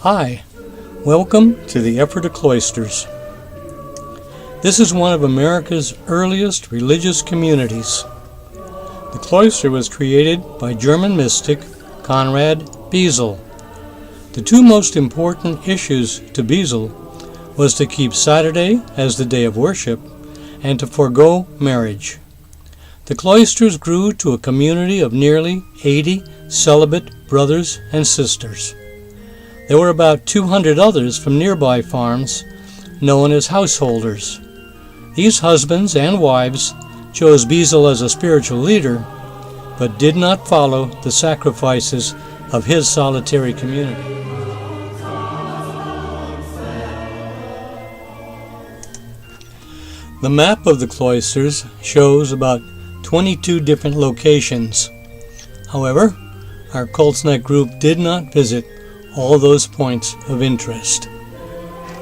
Hi, welcome to the Ephrata Cloisters. This is one of America's earliest religious communities. The cloister was created by German mystic Conrad Bezel. The two most important issues to Bezel was to keep Saturday as the day of worship and to forego marriage. The cloisters grew to a community of nearly 80 celibate brothers and sisters. There were about 200 others from nearby farms, known as householders. These husbands and wives chose Bezel as a spiritual leader, but did not follow the sacrifices of his solitary community. The map of the cloisters shows about 22 different locations. However, our Colts group did not visit all those points of interest.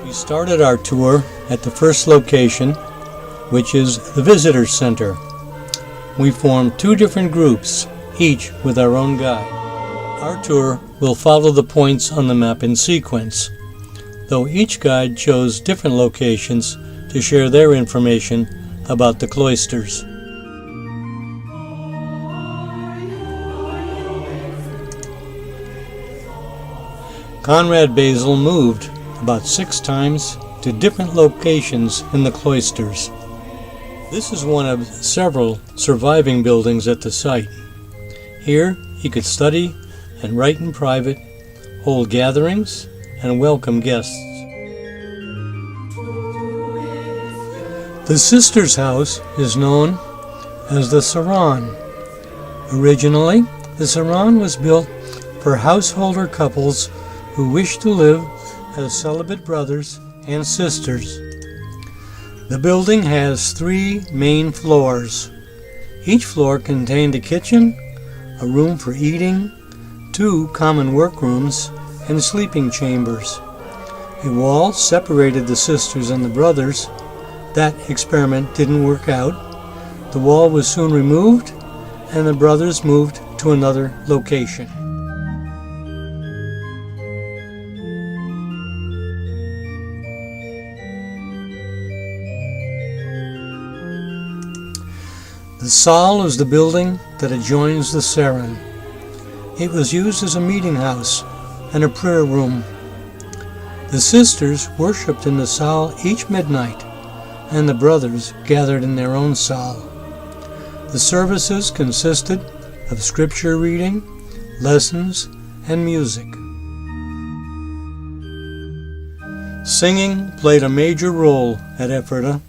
We started our tour at the first location, which is the Visitor Center. We formed two different groups, each with our own guide. Our tour will follow the points on the map in sequence, though each guide chose different locations to share their information about the cloisters. Conrad Bezel moved about 6 times to different locations in the cloisters. This is one of several surviving buildings at the site. Here he could study and write in private, hold gatherings, and welcome guests. The sisters' house is known as the Saran. Originally, the Saran was built for householder couples who wished to live as celibate brothers and sisters. The building has 3 main floors. Each floor contained a kitchen, a room for eating, 2 common workrooms, and sleeping chambers. A wall separated the sisters and the brothers. That experiment didn't work out. The wall was soon removed, and the brothers moved to another location. The saal is the building that adjoins the Saran. It was used as a meeting house and a prayer room. The sisters worshipped in the saal each midnight, and the brothers gathered in their own saal. The services consisted of scripture reading, lessons, and music. Singing played a major role at Ephrata.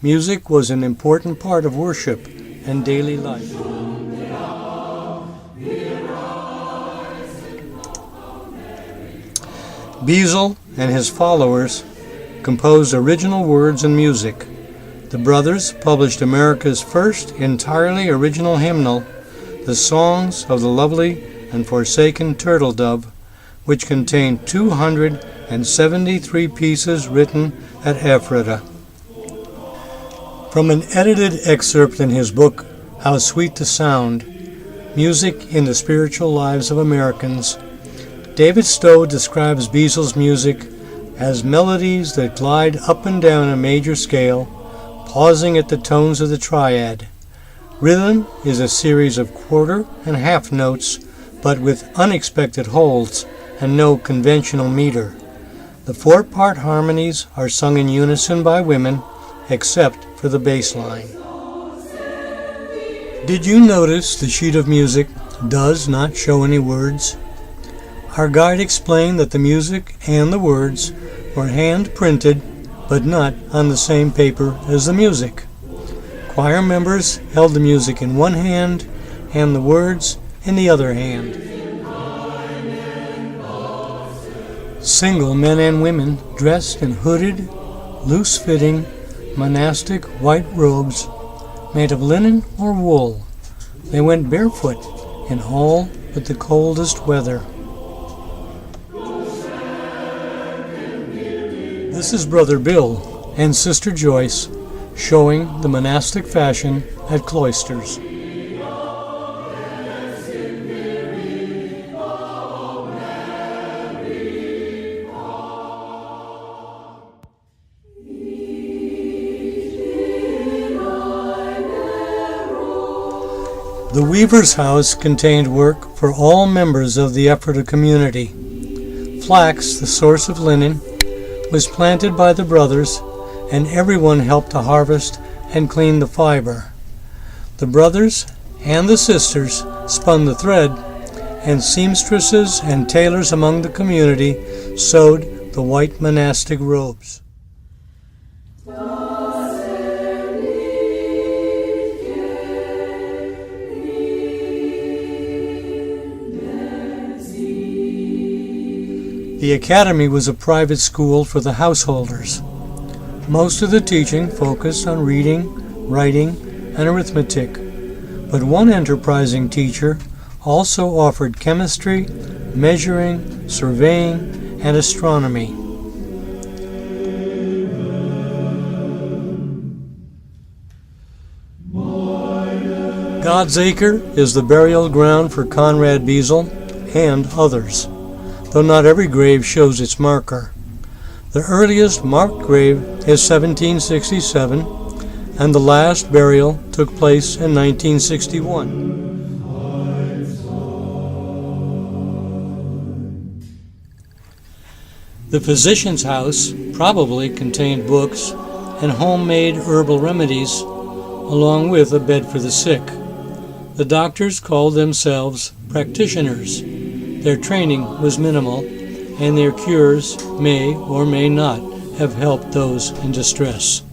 Music was an important part of worship and daily life. Bezel and his followers composed original words and music. The brothers published America's first entirely original hymnal, The Songs of the Lovely and Forsaken Turtle Dove, which contained 273 pieces written at Ephrata. From an edited excerpt in his book, How Sweet the Sound, Music in the Spiritual Lives of Americans, David Stowe describes Bezel's music as melodies that glide up and down a major scale, pausing at the tones of the triad. Rhythm is a series of quarter and half notes, but with unexpected holds and no conventional meter. The 4-part harmonies are sung in unison by women, except for the bass line. Did you notice the sheet of music does not show any words? Our guide explained that the music and the words were hand-printed, but not on the same paper as the music. Choir members held the music in one hand and the words in the other hand. Single men and women dressed in hooded, loose-fitting, monastic white robes made of linen or wool. They went barefoot in all but the coldest weather. This is Brother Bill and Sister Joyce showing the monastic fashion at cloisters. The weaver's house contained work for all members of the Ephrata community. Flax, the source of linen, was planted by the brothers, and everyone helped to harvest and clean the fiber. The brothers and the sisters spun the thread, and seamstresses and tailors among the community sewed the white monastic robes. The academy was a private school for the householders. Most of the teaching focused on reading, writing, and arithmetic, but one enterprising teacher also offered chemistry, measuring, surveying, and astronomy. God's Acre is the burial ground for Conrad Beazle and others, though not every grave shows its marker. The earliest marked grave is 1767, and the last burial took place in 1961. The physician's house probably contained books and homemade herbal remedies, along with a bed for the sick. The doctors called themselves practitioners. Their training was minimal, and their cures may or may not have helped those in distress.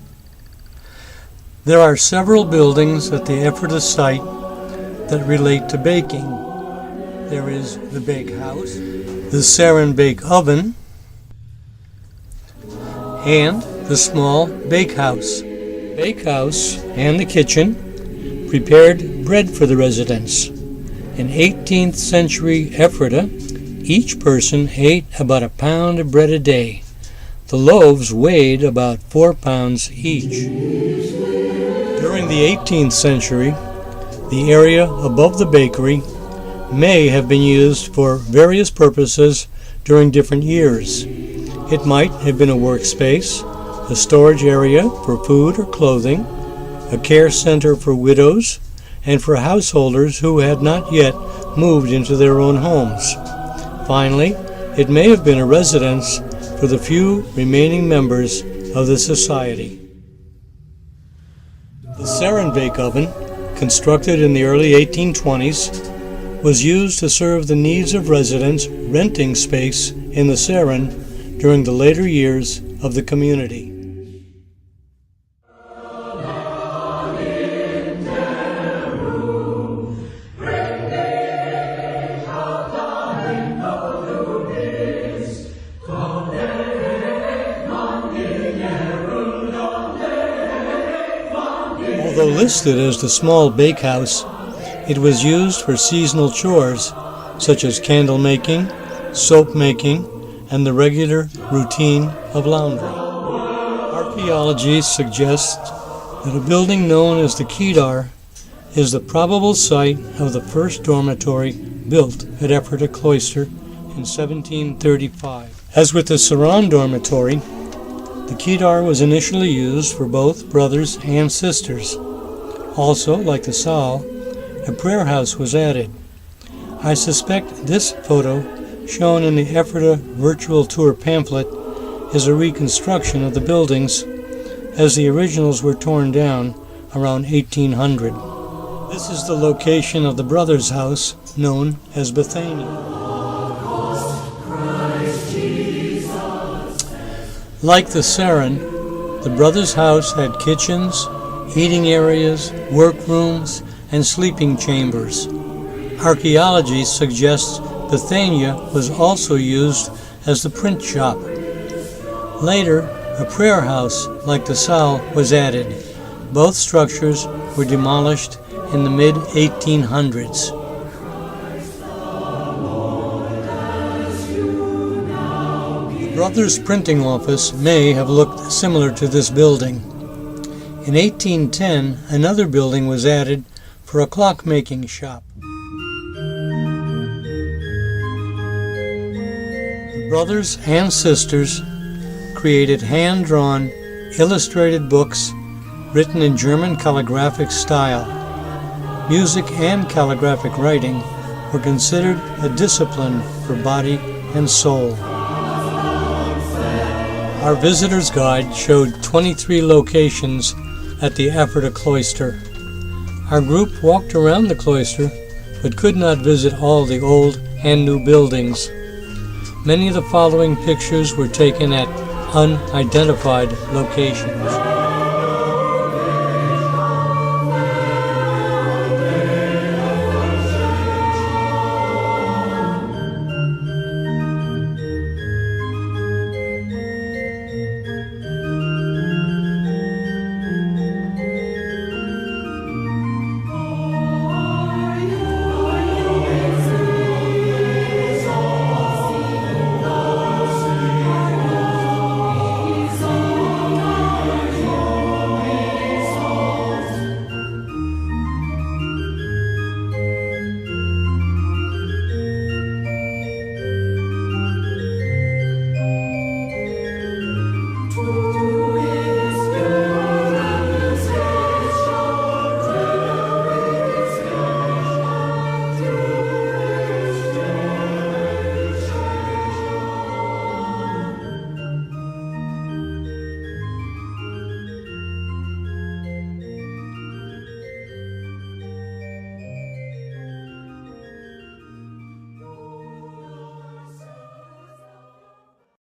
There are several buildings at the Ephrata site that relate to baking. There is the bake house, the Sarin bake oven, and the small bakehouse. Bakehouse and the kitchen prepared bread for the residents. In 18th century Ephrata, each person ate about a pound of bread a day. The loaves weighed about 4 pounds each. During the 18th century, the area above the bakery may have been used for various purposes during different years. It might have been a workspace, a storage area for food or clothing, a care center for widows, and for householders who had not yet moved into their own homes. Finally, it may have been a residence for the few remaining members of the society. The Sarin bake oven, constructed in the early 1820s, was used to serve the needs of residents renting space in the Sarin during the later years of the community. Although listed as the small bakehouse, it was used for seasonal chores such as candle making, soap making, and the regular routine of laundry. Archaeology suggests that a building known as the Kedar is the probable site of the first dormitory built at Ephrata Cloister in 1735. As with the Saran dormitory, the Kedar was initially used for both brothers and sisters. Also, like the Saal, a prayer house was added. I suspect this photo, shown in the Ephrata virtual tour pamphlet, is a reconstruction of the buildings, as the originals were torn down around 1800. This is the location of the brothers' house, known as Bethania. Like the Sarin, the brothers' house had kitchens, eating areas, workrooms, and sleeping chambers. Archaeology suggests Bethania was also used as the print shop. Later, a prayer house, like the Saal, was added. Both structures were demolished in the mid-1800s. The brothers' printing office may have looked similar to this building. In 1810, another building was added for a clockmaking shop. The brothers and sisters created hand-drawn, illustrated books written in German calligraphic style. music, and calligraphic writing were considered a discipline for body and soul. Our visitor's guide showed 23 locations at the Ephrata Cloister. Our group walked around the cloister but could not visit all the old and new buildings. Many of the following pictures were taken at unidentified locations.